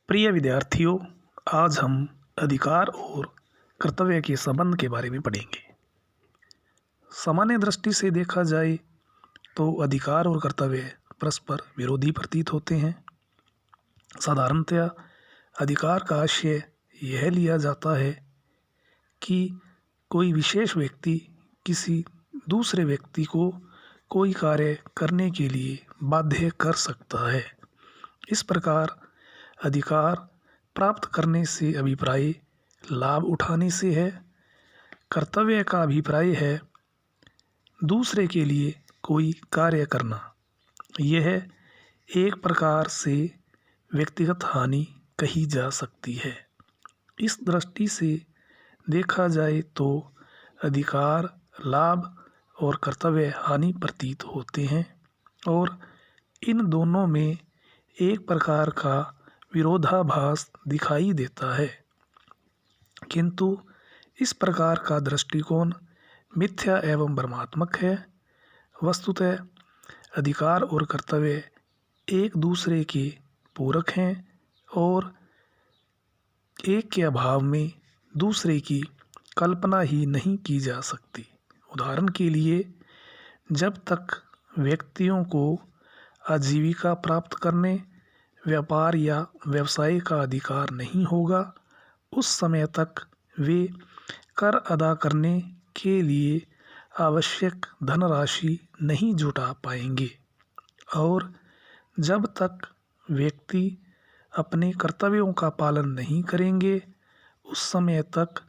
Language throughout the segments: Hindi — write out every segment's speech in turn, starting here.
प्रिय विद्यार्थियों, आज हम अधिकार और कर्तव्य के संबंध के बारे में पढ़ेंगे। सामान्य दृष्टि से देखा जाए तो अधिकार और कर्तव्य परस्पर विरोधी प्रतीत होते हैं। साधारणतया अधिकार का आशय यह लिया जाता है कि कोई विशेष व्यक्ति किसी दूसरे व्यक्ति को कोई कार्य करने के लिए बाध्य कर सकता है। इस प्रकार अधिकार प्राप्त करने से अभिप्राय लाभ उठाने से है। कर्तव्य का अभिप्राय है दूसरे के लिए कोई कार्य करना। यह एक प्रकार से व्यक्तिगत हानि कही जा सकती है। इस दृष्टि से देखा जाए तो अधिकार लाभ और कर्तव्य हानि प्रतीत होते हैं और इन दोनों में एक प्रकार का विरोधाभास दिखाई देता है। किंतु इस प्रकार का दृष्टिकोण मिथ्या एवं भ्रमात्मक है। वस्तुतः अधिकार और कर्तव्य एक दूसरे के पूरक हैं और एक के अभाव में दूसरे की कल्पना ही नहीं की जा सकती। उदाहरण के लिए, जब तक व्यक्तियों को आजीविका प्राप्त करने, व्यापार या व्यवसाय का अधिकार नहीं होगा, उस समय तक वे कर अदा करने के लिए आवश्यक धनराशि नहीं जुटा पाएंगे और जब तक व्यक्ति अपने कर्तव्यों का पालन नहीं करेंगे, उस समय तक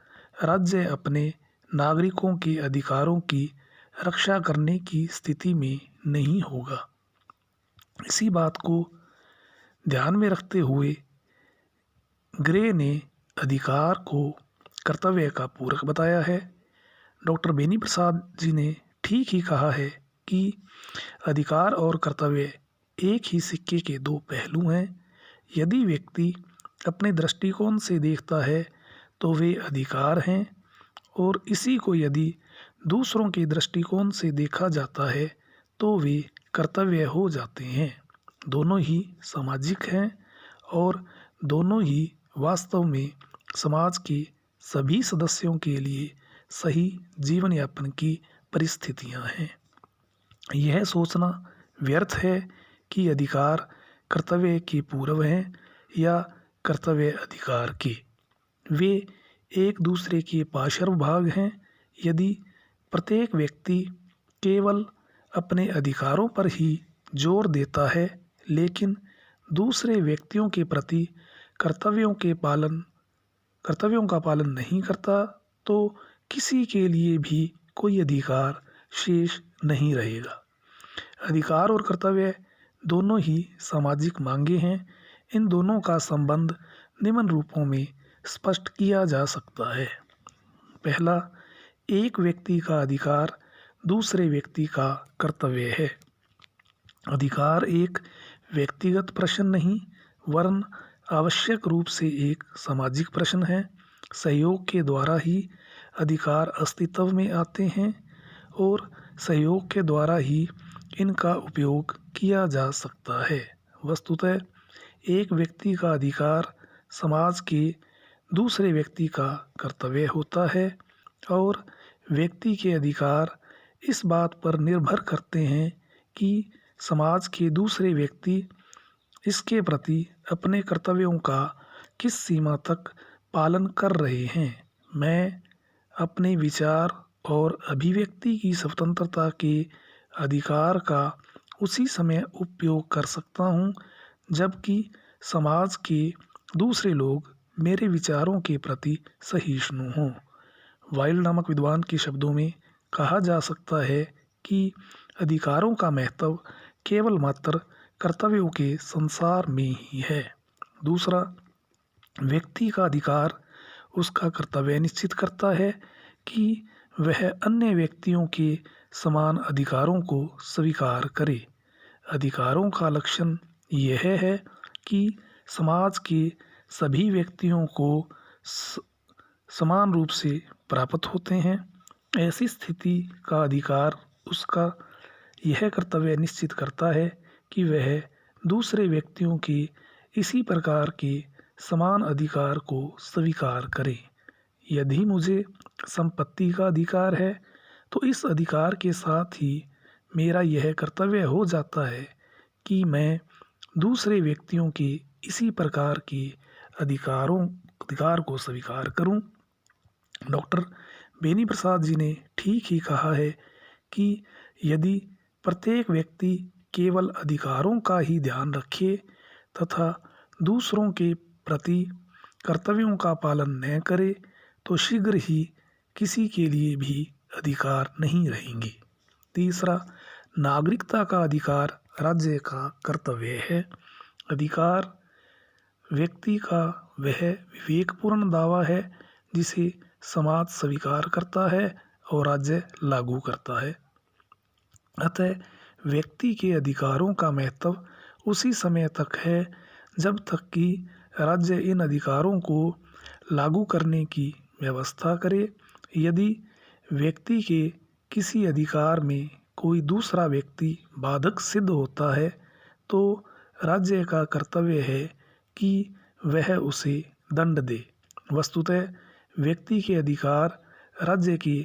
राज्य अपने नागरिकों के अधिकारों की रक्षा करने की स्थिति में नहीं होगा। इसी बात को ध्यान में रखते हुए ग्रे ने अधिकार को कर्तव्य का पूरक बताया है। डॉक्टर बेनी प्रसाद जी ने ठीक ही कहा है कि अधिकार और कर्तव्य एक ही सिक्के के दो पहलू हैं। यदि व्यक्ति अपने दृष्टिकोण से देखता है तो वे अधिकार हैं और इसी को यदि दूसरों के दृष्टिकोण से देखा जाता है तो वे कर्तव्य हो जाते हैं। दोनों ही सामाजिक हैं और दोनों ही वास्तव में समाज के सभी सदस्यों के लिए सही जीवन यापन की परिस्थितियां हैं। यह सोचना व्यर्थ है कि अधिकार कर्तव्य के पूर्व हैं या कर्तव्य अधिकार के। वे एक दूसरे के पार्श्व भाग हैं। यदि प्रत्येक व्यक्ति केवल अपने अधिकारों पर ही जोर देता है लेकिन दूसरे व्यक्तियों के प्रति कर्तव्यों का पालन नहीं करता तो किसी के लिए भी कोई अधिकार शेष नहीं रहेगा। अधिकार और कर्तव्य दोनों ही सामाजिक मांगे हैं। इन दोनों का संबंध निम्न रूपों में स्पष्ट किया जा सकता है। पहला, एक व्यक्ति का अधिकार दूसरे व्यक्ति का कर्तव्य है। अधिकार एक व्यक्तिगत प्रश्न नहीं वरन आवश्यक रूप से एक सामाजिक प्रश्न है। सहयोग के द्वारा ही अधिकार अस्तित्व में आते हैं और सहयोग के द्वारा ही इनका उपयोग किया जा सकता है। वस्तुतः एक व्यक्ति का अधिकार समाज के दूसरे व्यक्ति का कर्तव्य होता है और व्यक्ति के अधिकार इस बात पर निर्भर करते हैं कि समाज के दूसरे व्यक्ति इसके प्रति अपने कर्तव्यों का किस सीमा तक पालन कर रहे हैं। मैं अपने विचार और अभिव्यक्ति की स्वतंत्रता के अधिकार का उसी समय उपयोग कर सकता हूँ जबकि समाज के दूसरे लोग मेरे विचारों के प्रति सहिष्णु हों। वाइल्ड नामक विद्वान के शब्दों में कहा जा सकता है कि अधिकारों का महत्व केवल मात्र कर्तव्यों के संसार में ही है। दूसरा, व्यक्ति का अधिकार उसका कर्तव्य निश्चित करता है कि वह अन्य व्यक्तियों के समान अधिकारों को स्वीकार करे। अधिकारों का लक्षण यह है कि समाज के सभी व्यक्तियों को समान रूप से प्राप्त होते हैं। ऐसी स्थिति का अधिकार उसका यह कर्तव्य निश्चित करता है कि वह दूसरे व्यक्तियों के इसी प्रकार के समान अधिकार को स्वीकार करें। यदि मुझे संपत्ति का अधिकार है तो इस अधिकार के साथ ही मेरा यह कर्तव्य हो जाता है कि मैं दूसरे व्यक्तियों के इसी प्रकार के अधिकार को स्वीकार करूं। डॉक्टर बेनी प्रसाद जी ने ठीक ही कहा है कि यदि प्रत्येक व्यक्ति केवल अधिकारों का ही ध्यान रखे तथा दूसरों के प्रति कर्तव्यों का पालन न करे तो शीघ्र ही किसी के लिए भी अधिकार नहीं रहेंगे। तीसरा, नागरिकता का अधिकार राज्य का कर्तव्य है। अधिकार व्यक्ति का वह विवेकपूर्ण दावा है जिसे समाज स्वीकार करता है और राज्य लागू करता है। अतः व्यक्ति के अधिकारों का महत्व उसी समय तक है जब तक कि राज्य इन अधिकारों को लागू करने की व्यवस्था करे। यदि व्यक्ति के किसी अधिकार में कोई दूसरा व्यक्ति बाधक सिद्ध होता है तो राज्य का कर्तव्य है कि वह उसे दंड दे। वस्तुतः व्यक्ति के अधिकार राज्य के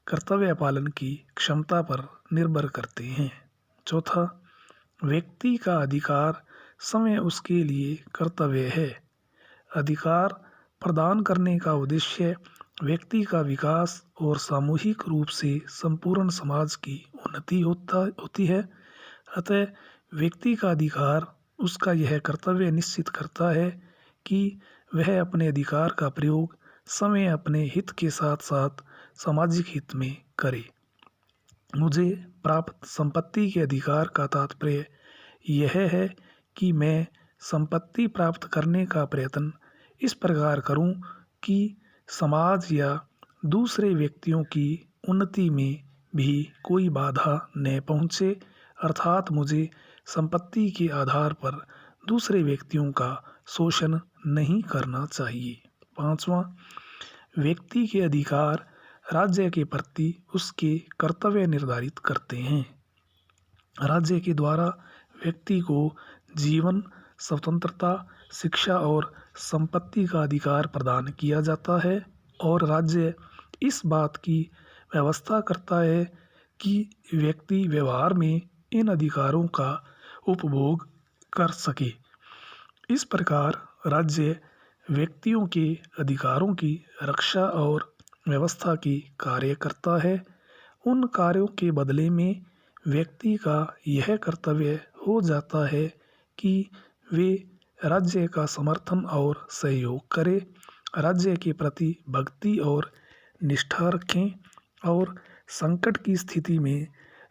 कर्तव्य पालन की क्षमता पर निर्भर करते हैं। चौथा, व्यक्ति का अधिकार स्वयं उसके लिए कर्तव्य है। अधिकार प्रदान करने का उद्देश्य व्यक्ति का विकास और सामूहिक रूप से संपूर्ण समाज की उन्नति होती है। अतः व्यक्ति का अधिकार उसका यह कर्तव्य निश्चित करता है कि वह अपने अधिकार का प्रयोग स्वयं अपने हित के साथ साथ सामाजिक हित में करे। मुझे प्राप्त संपत्ति के अधिकार का तात्पर्य यह है कि मैं संपत्ति प्राप्त करने का प्रयत्न इस प्रकार करूं कि समाज या दूसरे व्यक्तियों की उन्नति में भी कोई बाधा न पहुंचे, अर्थात मुझे संपत्ति के आधार पर दूसरे व्यक्तियों का शोषण नहीं करना चाहिए। पांचवा, व्यक्ति के अधिकार राज्य के प्रति उसके कर्तव्य निर्धारित करते हैं। राज्य के द्वारा व्यक्ति को जीवन, स्वतंत्रता, शिक्षा और संपत्ति का अधिकार प्रदान किया जाता है और राज्य इस बात की व्यवस्था करता है कि व्यक्ति व्यवहार में इन अधिकारों का उपभोग कर सके। इस प्रकार राज्य व्यक्तियों के अधिकारों की रक्षा और व्यवस्था की कार्य करता है। उन कार्यों के बदले में व्यक्ति का यह कर्तव्य हो जाता है कि वे राज्य का समर्थन और सहयोग करें, राज्य के प्रति भक्ति और निष्ठा रखें और संकट की स्थिति में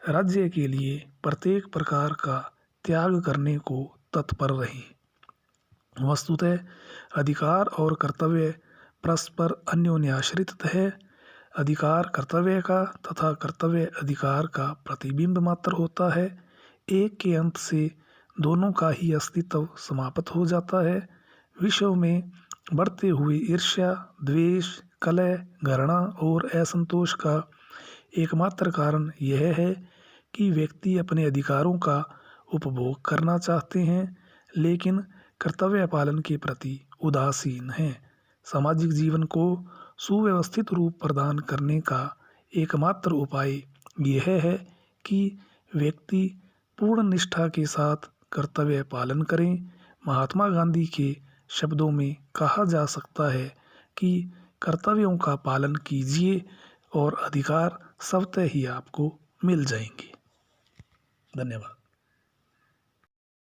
राज्य के लिए प्रत्येक प्रकार का त्याग करने को तत्पर रहें। वस्तुतः अधिकार और कर्तव्य परस्पर अन्योन्याश्रित है। अधिकार कर्तव्य का तथा कर्तव्य अधिकार का प्रतिबिंब मात्र होता है। एक के अंत से दोनों का ही अस्तित्व समाप्त हो जाता है। विश्व में बढ़ते हुए ईर्ष्या, द्वेष, कलह, घृणा और असंतोष का एकमात्र कारण यह है कि व्यक्ति अपने अधिकारों का उपभोग करना चाहते हैं लेकिन कर्तव्य पालन के प्रति उदासीन हैं। सामाजिक जीवन को सुव्यवस्थित रूप प्रदान करने का एकमात्र उपाय यह है कि व्यक्ति पूर्ण निष्ठा के साथ कर्तव्य पालन करें। महात्मा गांधी के शब्दों में कहा जा सकता है कि कर्तव्यों का पालन कीजिए और अधिकार स्वतः ही आपको मिल जाएंगे। धन्यवाद।